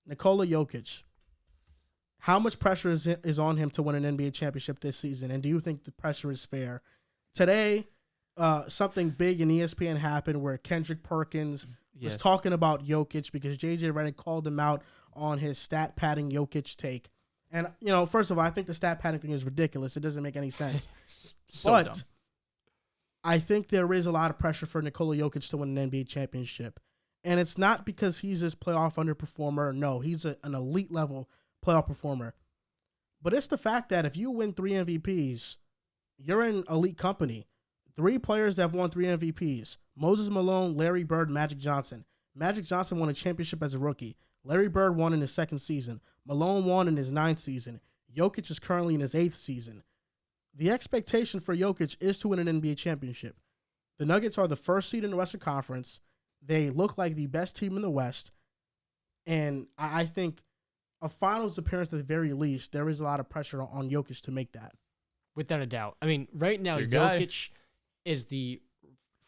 Nikola Jokic. How much pressure is on him to win an NBA championship this season? And do you think the pressure is fair? Today, something big in ESPN happened where Kendrick Perkins was talking about Jokic because JJ Redick called him out on his stat padding Jokic take. And, first of all, I think the stat padding thing is ridiculous. It doesn't make any sense. But dumb. I think there is a lot of pressure for Nikola Jokic to win an NBA championship. And it's not because he's this playoff underperformer. No, he's an elite level playoff performer. But it's the fact that if you win 3 MVPs, you're in elite company. 3 players that have won 3 MVPs. Moses Malone, Larry Bird, Magic Johnson. Magic Johnson won a championship as a rookie. Larry Bird won in his 2nd season. Malone won in his 9th season. Jokic is currently in his 8th season. The expectation for Jokic is to win an NBA championship. The Nuggets are the 1st seed in the Western Conference. They look like the best team in the West. And I think a finals appearance at the very least, there is a lot of pressure on Jokic to make that. Without a doubt. I mean, right now, Jokic is the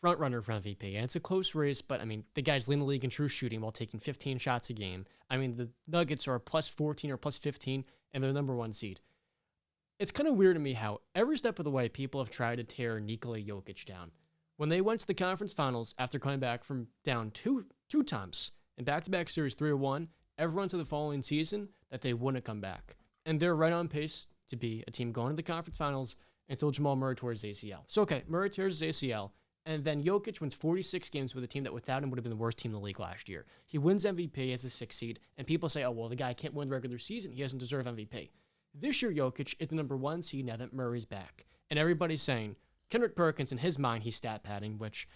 front runner for MVP. And it's a close race, but, the guy's leading the league in true shooting while taking 15 shots a game. The Nuggets are plus 14 or plus 15, and they're the number 1 seed. It's kind of weird to me how every step of the way people have tried to tear Nikola Jokic down. When they went to the conference finals after coming back from down two times in back-to-back series 3-1, everyone said the following season that they wouldn't come back. And they're right on pace to be a team going to the conference finals until Jamal Murray tore his ACL. So, okay, Murray tears his ACL, and then Jokic wins 46 games with a team that without him would have been the worst team in the league last year. He wins MVP as a 6th seed, and people say, oh, well, the guy can't win the regular season. He doesn't deserve MVP. This year, Jokic is the number 1 seed now that Murray's back. And everybody's saying, Kendrick Perkins, in his mind, he's stat padding, which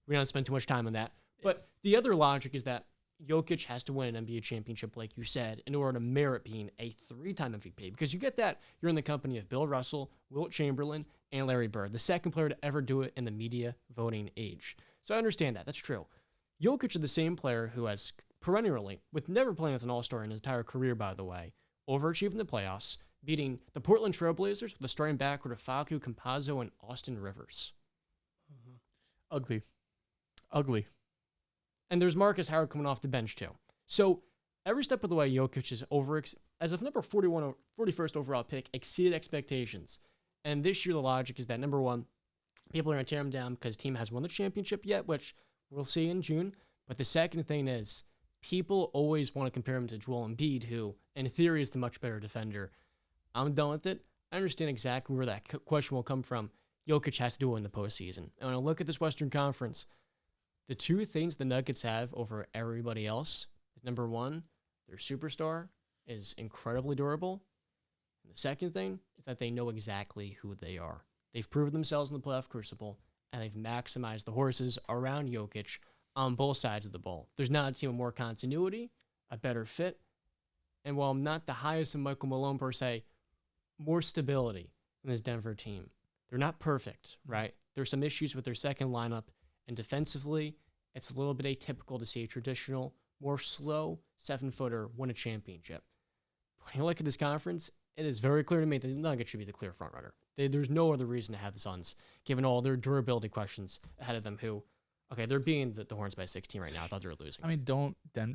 we don't spend too much time on that. But the other logic is that Jokic has to win an NBA championship, like you said, in order to merit being a 3-time MVP. Because you get that, you're in the company of Bill Russell, Wilt Chamberlain, and Larry Bird, the 2nd player to ever do it in the media voting age. So I understand that. That's true. Jokic is the same player who has perennially, with never playing with an All-Star in his entire career, by the way, overachieved in the playoffs, beating the Portland Trailblazers with a starting backcourt of Facu Campazzo and Austin Rivers. Mm-hmm. Ugly. And there's Marcus Howard coming off the bench, too. So every step of the way, Jokic is as of number 41st overall pick, exceeded expectations. And this year, the logic is that, number 1, people are going to tear him down because his team hasn't won the championship yet, which we'll see in June. But the second thing is, people always want to compare him to Joel Embiid, who, in theory, is the much better defender. I'm done with it. I understand exactly where that question will come from. Jokic has to do it in the postseason. And when I look at this Western Conference, the 2 things the Nuggets have over everybody else is, number 1, their superstar is incredibly durable. And the second thing is that they know exactly who they are. They've proven themselves in the playoff crucible, and they've maximized the horses around Jokic on both sides of the ball. There's not a team with more continuity, a better fit, and while I'm not the highest in Michael Malone per se, more stability in this Denver team. They're not perfect, right? There's some issues with their second lineup, and defensively, it's a little bit atypical to see a traditional, more slow 7-footer win a championship. When you look at this conference, it is very clear to me that the Nuggets should be the clear frontrunner. There's no other reason to have the Suns, given all their durability questions ahead of them, who, okay, they're beating the Hornets by 16 right now. I thought they were losing.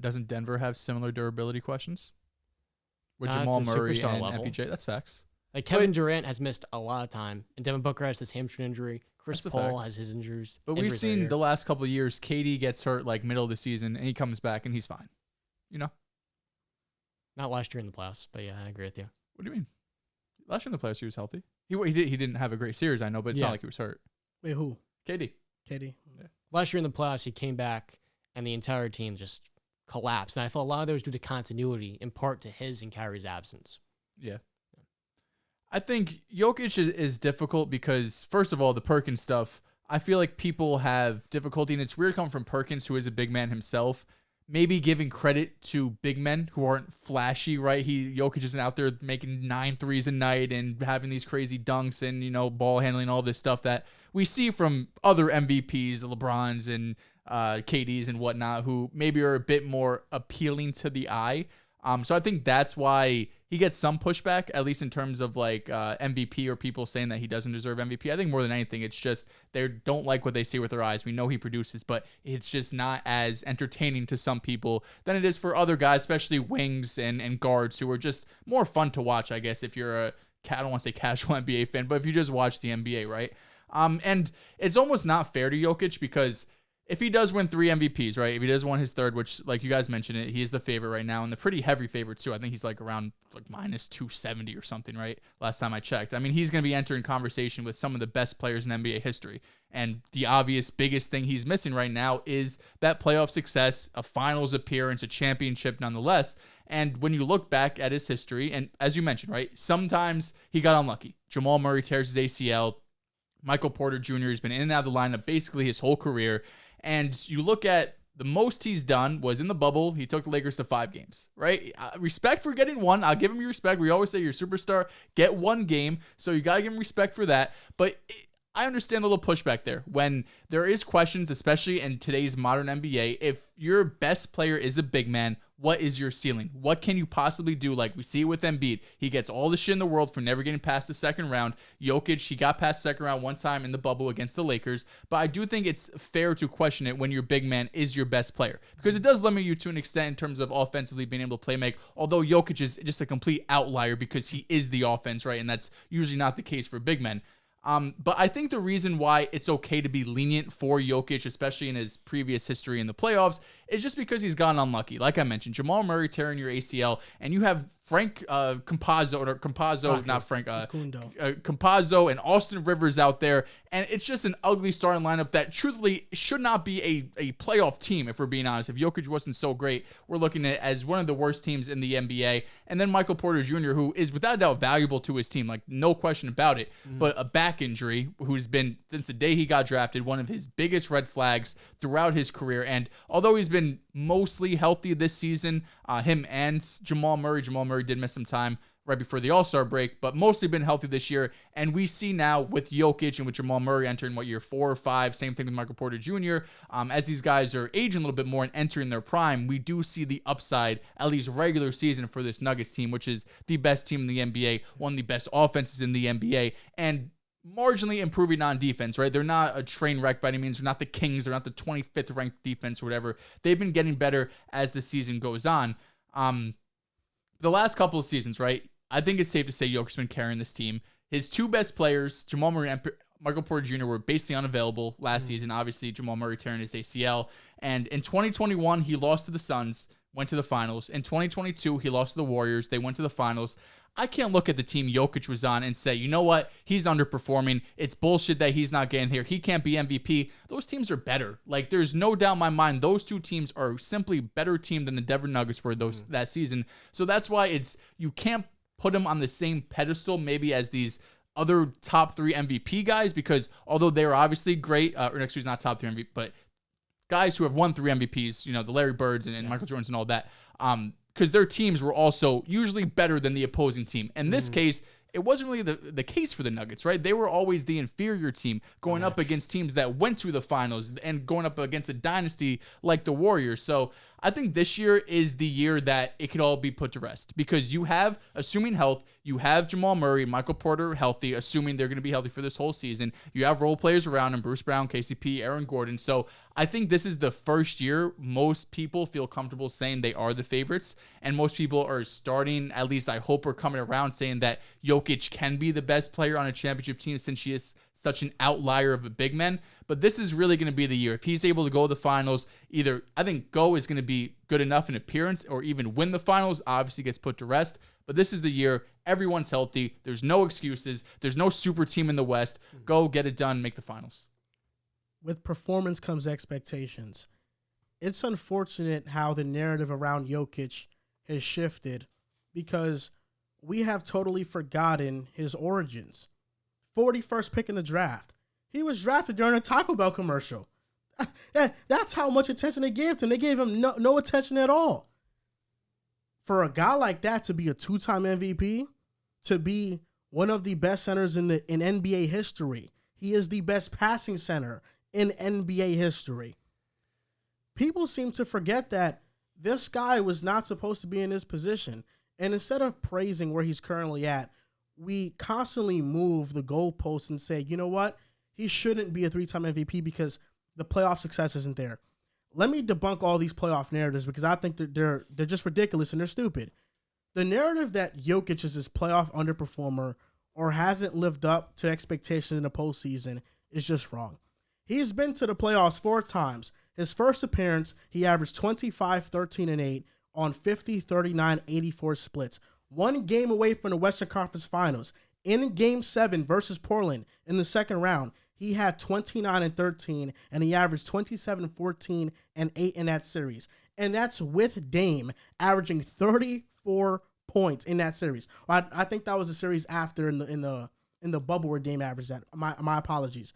Doesn't Denver have similar durability questions? With Jamal Murray and MPJ? That's facts. Like, Kevin Durant has missed a lot of time, and Devin Booker has this hamstring injury. Chris Paul has his injuries. But we've seen the last couple of years, KD gets hurt like middle of the season, and he comes back, and he's fine. Not last year in the playoffs, but yeah, I agree with you. What do you mean? Last year in the playoffs, he was healthy. He didn't have a great series, I know, but it's not like he was hurt. Wait, who? KD. Yeah. Last year in the playoffs, he came back, and the entire team just collapsed. And I felt a lot of that was due to continuity, in part to his and Kyrie's absence. Yeah. I think Jokic is difficult because, first of all, the Perkins stuff, I feel like people have difficulty, and it's weird coming from Perkins, who is a big man himself, maybe giving credit to big men who aren't flashy, right? Jokic isn't out there making 9 threes a night and having these crazy dunks and, ball handling, all this stuff that we see from other MVPs, the LeBrons and KDs and whatnot, who maybe are a bit more appealing to the eye. So I think that's why he gets some pushback, at least in terms of like MVP or people saying that he doesn't deserve MVP. I think more than anything, it's just they don't like what they see with their eyes. We know he produces, but it's just not as entertaining to some people than it is for other guys, especially wings and guards who are just more fun to watch, I guess, if you're I don't want to say casual NBA fan, but if you just watch the NBA, right? And it's almost not fair to Jokic because if he does win 3 MVPs, right? If he does win his third, which like you guys mentioned it, he is the favorite right now and the pretty heavy favorite too. I think he's like around like minus 270 or something, right? Last time I checked. I mean, he's going to be entering conversation with some of the best players in NBA history. And the obvious biggest thing he's missing right now is that playoff success, a finals appearance, a championship nonetheless. And when you look back at his history, and as you mentioned, right, sometimes he got unlucky. Jamal Murray tears his ACL. Michael Porter Jr. has been in and out of the lineup basically his whole career. And you look at the most he's done was in the bubble. He took the Lakers to 5 games, right? Respect for getting one. I'll give him your respect. We always say you're a superstar. Get 1 game. So you got to give him respect for that. But I understand the little pushback there when there is questions, especially in today's modern NBA. If your best player is a big man, what is your ceiling? What can you possibly do? Like we see with Embiid, he gets all the shit in the world for never getting past the second round. Jokic, he got past the second round one time in the bubble against the Lakers. But I do think it's fair to question it when your big man is your best player because it does limit you to an extent in terms of offensively being able to play make. Although Jokic is just a complete outlier because he is the offense, right? And that's usually not the case for big men. But I think the reason why it's okay to be lenient for Jokic, especially in his previous history in the playoffs, is just because he's gotten unlucky. Like I mentioned, Jamal Murray tearing your ACL, and you have Frank Compazzo and Austin Rivers out there, and it's just an ugly starting lineup that truthfully should not be a playoff team, if we're being honest. If Jokic wasn't so great, we're looking at it as one of the worst teams in the NBA. And then Michael Porter Jr., who is without a doubt valuable to his team, like no question about it, but a back injury, who's been, since the day he got drafted, one of his biggest red flags throughout his career. And although he's been mostly healthy this season, him and Jamal Murray did miss some time right before the All-Star break, but mostly been healthy this year. And we see now with Jokic and with Jamal Murray entering year 4 or 5, same thing with Michael Porter Jr. As these guys are aging a little bit more and entering their prime, we do see the upside, at least regular season, for this Nuggets team, which is the best team in the NBA, one of the best offenses in the NBA, and marginally improving on defense, right? They're not a train wreck by any means. They're not the Kings. They're not the 25th ranked defense or whatever. They've been getting better as the season goes on. The last couple of seasons, right? I think it's safe to say Jokic's been carrying this team. His 2 best players, Jamal Murray and Michael Porter Jr., were basically unavailable last season. Obviously, Jamal Murray tearing his ACL. And in 2021, he lost to the Suns, went to the finals. In 2022, he lost to the Warriors. They went to the finals. I can't look at the team Jokic was on and say, you know what? He's underperforming. It's bullshit that he's not getting here. He can't be MVP. Those teams are better. Like, there's no doubt in my mind those 2 teams are simply better team than the Denver Nuggets were that season. So that's why you can't put them on the same pedestal maybe as these other top 3 MVP guys, because although they're obviously great, not top 3 MVP, but guys who have won 3 MVPs, the Larry Birds and Michael Jordans and all that, because their teams were also usually better than the opposing team. In this case, it wasn't really the case for the Nuggets, right? They were always the inferior team going up against teams that went to the finals and going up against a dynasty like the Warriors. So I think this year is the year that it could all be put to rest because you have, assuming health, you have Jamal Murray, Michael Porter healthy, assuming they're going to be healthy for this whole season. You have role players around them, Bruce Brown, KCP, Aaron Gordon. So I think this is the first year most people feel comfortable saying they are the favorites. And most people are starting, at least I hope we're coming around, saying that Jokic can be the best player on a championship team since she is such an outlier of a big man. But this is really going to be the year. If he's able to go to the finals, either I think go is going to be good enough in appearance or even win the finals, obviously gets put to rest. But this is the year. Everyone's healthy. There's no excuses. There's no super team in the West. Go get it done. Make the finals. With performance comes expectations. It's unfortunate how the narrative around Jokic has shifted because we have totally forgotten his origins. 41st pick in the draft. He was drafted during a Taco Bell commercial. That's how much attention they gave to him. They gave him no attention at all. For a guy like that to be a 2-time MVP, to be one of the best centers in NBA history, he is the best passing center in NBA history. People seem to forget that this guy was not supposed to be in this position. And instead of praising where he's currently at, we constantly move the goalposts and say, you know what? He shouldn't be a 3-time MVP because the playoff success isn't there. Let me debunk all these playoff narratives because I think they're just ridiculous and they're stupid. The narrative that Jokic is this playoff underperformer or hasn't lived up to expectations in the postseason is just wrong. He's been to the playoffs 4 times. His first appearance, he averaged 25, 13, and 8 on 50, 39, 84 splits. 1 game away from the Western Conference Finals. In Game 7 versus Portland in the second round, he had 29 and 13, and he averaged 27, 14, and 8 in that series. And that's with Dame averaging 34 points in that series. I think that was a series after in the bubble where Dame averaged that. My apologies.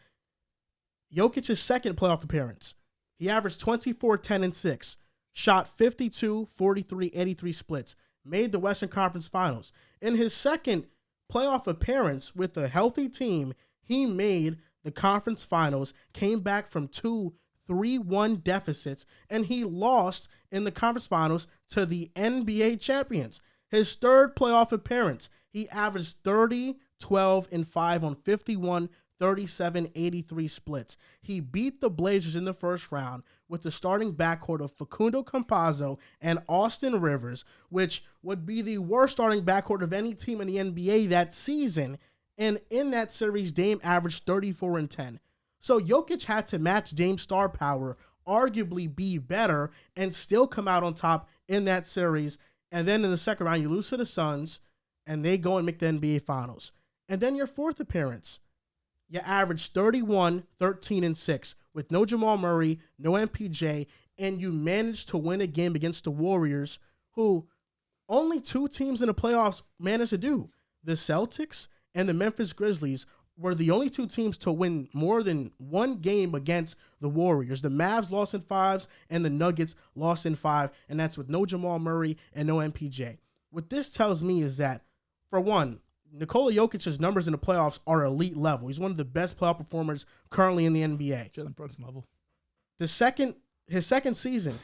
Jokic's second playoff appearance, he averaged 24, 10, and 6, shot 52, 43, 83 splits, made the Western Conference Finals. In his second playoff appearance with a healthy team, he made the conference finals, came back from 2 3-1 deficits, and he lost in the conference finals to the NBA champions. His third playoff appearance, he averaged 30, 12, and 5 on 51, 37, 83 splits. He beat the Blazers in the first round with the starting backcourt of Facundo Campazzo and Austin Rivers, which would be the worst starting backcourt of any team in the NBA that season. And in that series, Dame averaged 34 and 10. So Jokic had to match Dame's star power, arguably be better, and still come out on top in that series. And then in the second round, you lose to the Suns, and they go and make the NBA Finals. And then your fourth appearance, you averaged 31, 13, and 6 with no Jamal Murray, no MPJ, and you managed to win a game against the Warriors, who only 2 teams in the playoffs managed to do. The Celtics and the Memphis Grizzlies were the only 2 teams to win more than 1 game against the Warriors. The Mavs lost in 5s and the Nuggets lost in 5, and that's with no Jamal Murray and no MPJ. What this tells me is that, for one, Nikola Jokic's numbers in the playoffs are elite level. He's one of the best playoff performers currently in the NBA. Jalen Brunson level. His second season,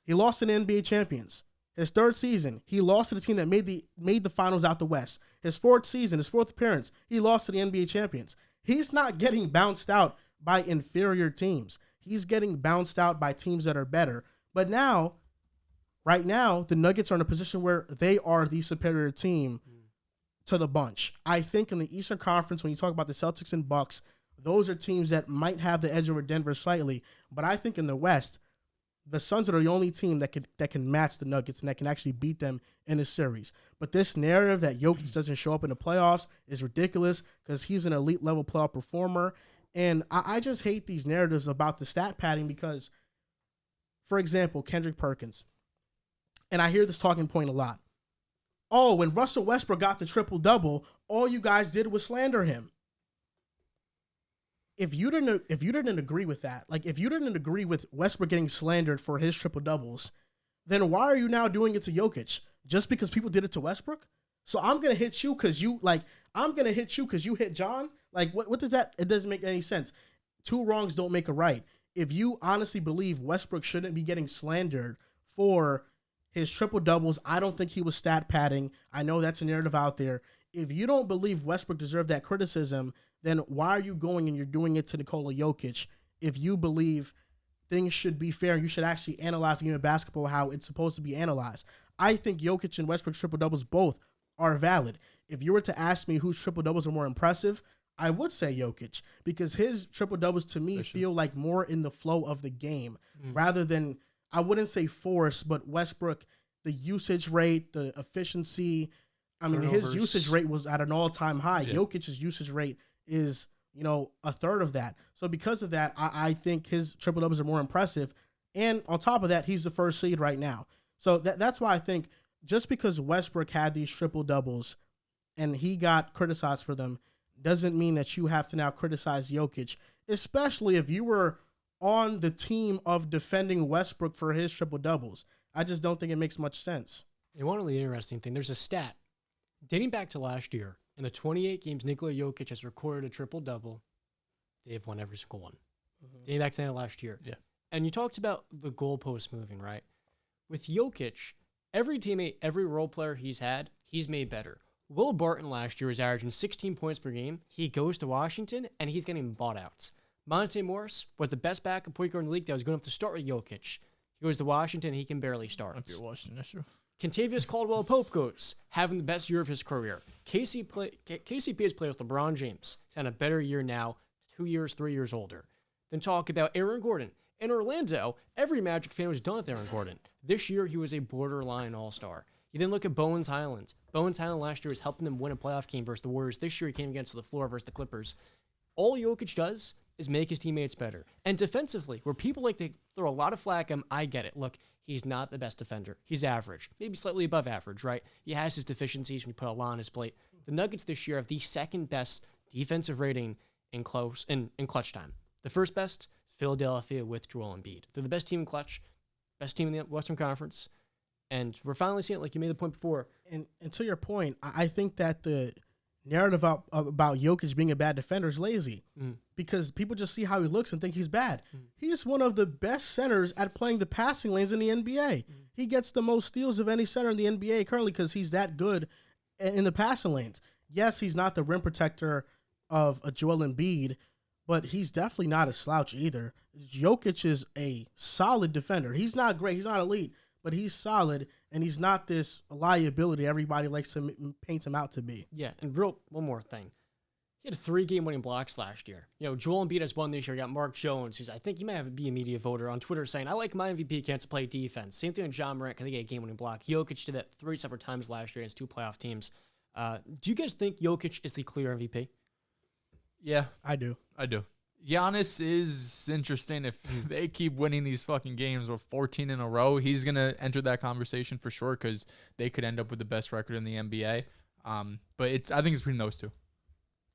he lost to the NBA champions. His third season, he lost to the team that made the finals out the West. His fourth season, his fourth appearance, he lost to the NBA champions. He's not getting bounced out by inferior teams. He's getting bounced out by teams that are better. But now, right now, the Nuggets are in a position where they are the superior team to the bunch. I think in the Eastern Conference, when you talk about the Celtics and Bucks, those are teams that might have the edge over Denver slightly. But I think in the West, the Suns are the only team that can match the Nuggets and that can actually beat them in a series. But this narrative that Jokic doesn't show up in the playoffs is ridiculous because he's an elite level playoff performer. And I just hate these narratives about the stat padding because, for example, Kendrick Perkins, and I hear this talking point a lot. Oh, when Russell Westbrook got the triple-double, all you guys did was slander him. If you didn't agree with that, like if you didn't agree with Westbrook getting slandered for his triple-doubles, then why are you now doing it to Jokic? Just because people did it to Westbrook? So I'm going to hit you because you hit John? Like, what does that? It doesn't make any sense. 2 wrongs don't make a right. If you honestly believe Westbrook shouldn't be getting slandered for his triple-doubles, I don't think he was stat padding. I know that's a narrative out there. If you don't believe Westbrook deserved that criticism, then why are you going and you're doing it to Nikola Jokic? If you believe things should be fair, you should actually analyze the game of basketball how it's supposed to be analyzed. I think Jokic and Westbrook's triple-doubles both are valid. If you were to ask me whose triple-doubles are more impressive, I would say Jokic because his triple-doubles to me feel like more in the flow of the game rather than, I wouldn't say force, but Westbrook, the usage rate, the efficiency. I mean, his usage rate was at an all-time high. Yeah. Jokic's usage rate is, a third of that. So because of that, I think his triple-doubles are more impressive. And on top of that, he's the first seed right now. So that's why I think just because Westbrook had these triple-doubles and he got criticized for them doesn't mean that you have to now criticize Jokic, especially if you were on the team of defending Westbrook for his triple-doubles. I just don't think it makes much sense. And one really interesting thing, there's a stat dating back to last year. In the 28 games Nikola Jokic has recorded a triple-double, they have won every single one. Dating back to that last year. Yeah. And you talked about the goalpost moving, right? With Jokic, every teammate, every role player he's had, he's made better. Will Barton last year was averaging 16 points per game. He goes to Washington, and he's getting bought out. Monte Morris was the best backup point guard in the league that was good enough to start with Jokic. He goes to Washington, he can barely start. If you're Washington, that's true. Contavious Caldwell-Pope goes, having the best year of his career. KCP has played with LeBron James. He's had a better year now, 2 years, 3 years older. Then talk about Aaron Gordon. In Orlando, every Magic fan was done with Aaron Gordon. This year, he was a borderline all-star. You then look at Bones Highland. Bones Highland last year was helping them win a playoff game versus the Warriors. This year, he came against the floor versus the Clippers. All Jokic does is make his teammates better. And defensively, where people like to throw a lot of flack at him, I get it. Look, he's not the best defender. He's average, maybe slightly above average, right? He has his deficiencies when you put a lot on his plate. The Nuggets this year have the second best defensive rating in clutch time. The first best is Philadelphia with Joel Embiid. They're the best team in clutch, best team in the Western Conference. And we're finally seeing it, like you made the point before. And to your point, I think that the narrative about Jokic being a bad defender is lazy because people just see how he looks and think he's bad. He's one of the best centers at playing the passing lanes in the NBA. He gets the most steals of any center in the NBA currently because he's that good in the passing lanes. Yes, he's not the rim protector of a Joel Embiid, but he's definitely not a slouch either. Jokic is a solid defender. He's not great. He's not elite, but he's solid, and he's not this liability everybody likes to paint him out to be. Yeah, and one more thing. He had 3 game-winning blocks last year. You know, Joel Embiid has one this year. You got Mark Jones, who's I think he might be a media voter on Twitter saying, I like my MVP can't play defense. Same thing with John Morant because he got a game-winning block. Jokic did that 3 separate times last year against 2 playoff teams. Do you guys think Jokic is the clear MVP? Yeah. I do. Giannis is interesting. If they keep winning these fucking games with 14 in a row, he's going to enter that conversation for sure because they could end up with the best record in the NBA. But I think it's between those two.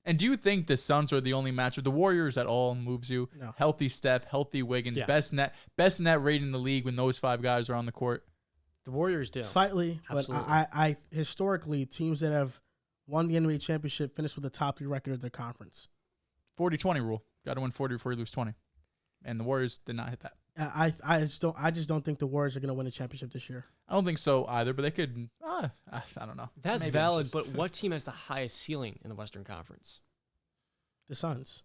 And do you think the Suns are the only matchup? The Warriors at all moves you? No. Healthy Steph, healthy Wiggins, best net rating in the league when those 5 guys are on the court. The Warriors do. Slightly, Absolutely. but I historically, teams that have won the NBA championship finish with the top 3 record of their conference. 40-20 rule. Got to win 40 before you lose 20. And the Warriors did not hit that. I just don't think the Warriors are going to win a championship this year. I don't think so either, but they could. I don't know. That's Maybe valid, but what team has the highest ceiling in the Western Conference? The Suns.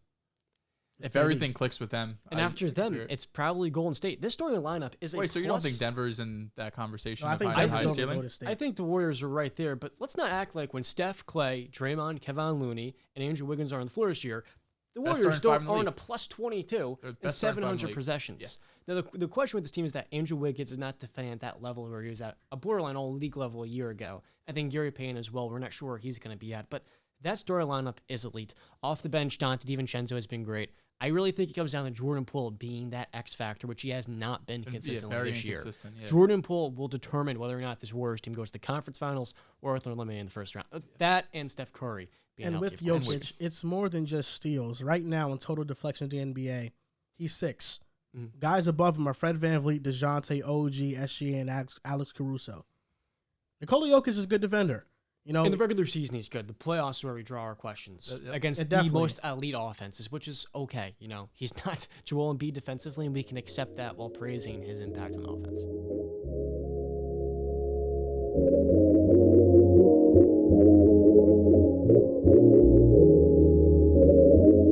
If everything clicks with them. And after them, it's probably Golden State. This starting lineup is Wait, so you don't think Denver's in that conversation? No, I think highest ceiling? I think the Warriors are right there, but let's not act like when Steph, Clay, Draymond, Kevin Looney, and Andrew Wiggins are on the floor this year, the Warriors still are on a plus 22 and 700 possessions. Yeah. Now, the question with this team is that Andrew Wiggins is not defending at that level where he was at a borderline all-league level a year ago. I think Gary Payne as well. We're not sure where he's going to be at, but that starting lineup is elite. Off the bench, Dante DiVincenzo has been great. I really think it comes down to Jordan Poole being that X factor, which he has not been consistently this year. Yeah. Jordan Poole will determine whether or not this Warriors team goes to the conference finals or if they're eliminated in the first round. That and Steph Curry being and healthy. with Jokic, it's more than just steals. Right now, in total deflection in the NBA, he's 6. Mm-hmm. Guys above him are Fred VanVleet, DeJounte, OG, SGA, and Alex Caruso. Nikola Jokic is a good defender. You know, in the regular season, he's good. The playoffs is where we draw our questions against the most elite offenses, which is okay. You know, he's not Joel Embiid defensively, and we can accept that while praising his impact on offense.